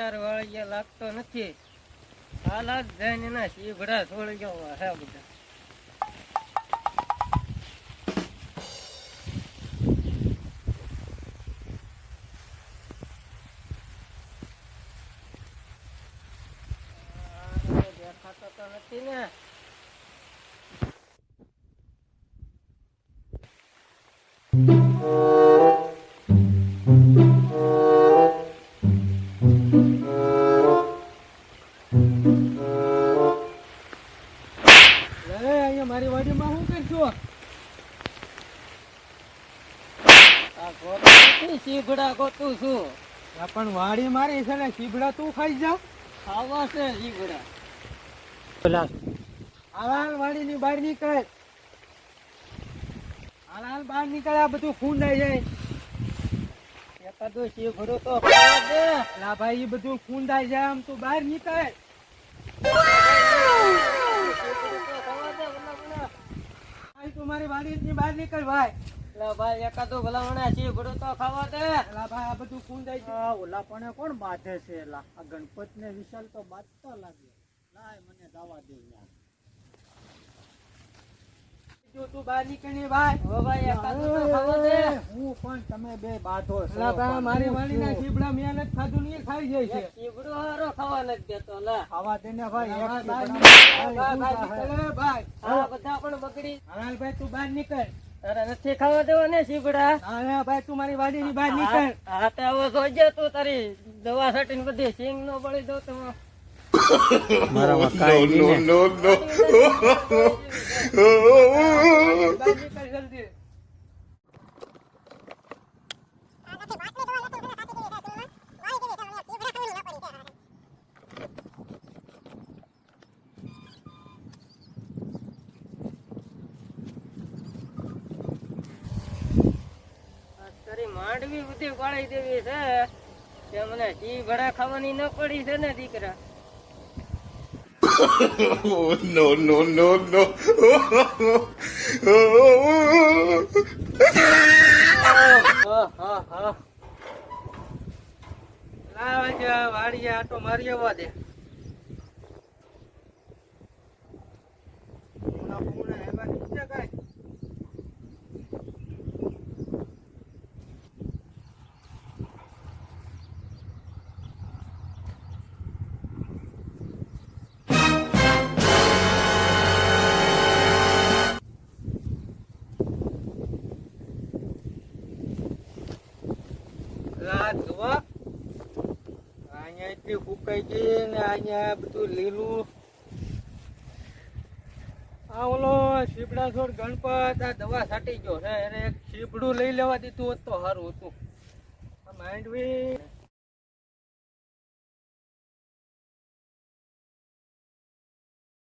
અત્યાર વાળિયા લાગતો નથી. હાલાત જઈને એના શીભડા છોડી ગયો હે બધા. દેખાતો તો નથી ને. મારી વાડીમાં શું કરશો? આ ગોતું શીભડા ગોતું છું. પણ વાડી મારી છે ને, શીભડા તું ખાઈ જા. ખાવા છે શીભડા. હાલ વાડી ની બહાર નીકળ. હાલ બહાર નીકળ, આ બધું ખૂંદાઈ જાય. એકાદો શીભડો તો ખાવા દે. લા ભાઈ, એ બધું ખૂંદાઈ જાય, આમ તું બહાર નીકળ. તું મારી વાડી ની બહાર નીકળ ભાઈ. લા ભાઈ, એકાદો ભલામણા શીભડો તો ખાવા દે. લા ભાઈ, આ બધું ખૂંદાઈ જાય. ઓલા પણ કોણ બાંધે છે? લા આ ગણપત ને વિશાલ તો બાંધતા લાગે. લાય મને દાવા દે યાર. જો તું બહાર નીકળી ભાઈ. હો ભાઈ, એકાદો તો ખાવા દે. હું પણ તમે બે બાંધો છો. લા ભાઈ, મારી વાડી ના શીભડા મહેનત ખાધું નહીં ખાઈ જાય છે. શીભડો હારો ખાવા નથી દેતો. લા ખાવા દે ને ભાઈ. એક ભાઈ, ભાઈ આ બધા પણ બગડી. હાલ ભાઈ, તું બહાર નીકળ. તારે નથી ખાવા દેવા ને શીભડા? હા ભાઈ, તું મારી વાડી ની બહાર નીકળ. હા તો હવે જોજે તું તારી દવા છાંટીને બધી સિંગ નો બળી દઉં તમે. મારામાં કાઈ no, no, no. બહાર નીકળ જલ્દી. તારી માંડવી બધી વાળી દેવી છે તે મને શીભડા ખાવાની ન પડી છે ને દીકરા. Oh, no, no, no, no. વાડીએ આટો મારી આવવા દે. અહીંયા એટલી ફૂકાઈ ગઈ ને અહીંયા બધું લીલું. આ ઓલો શીપડા છોડ ગણપત આ દવા છાંટી ગયો છે. એને એક શીપડું લઈ લેવા દીધું હોત તો સારું હતું. માંડવી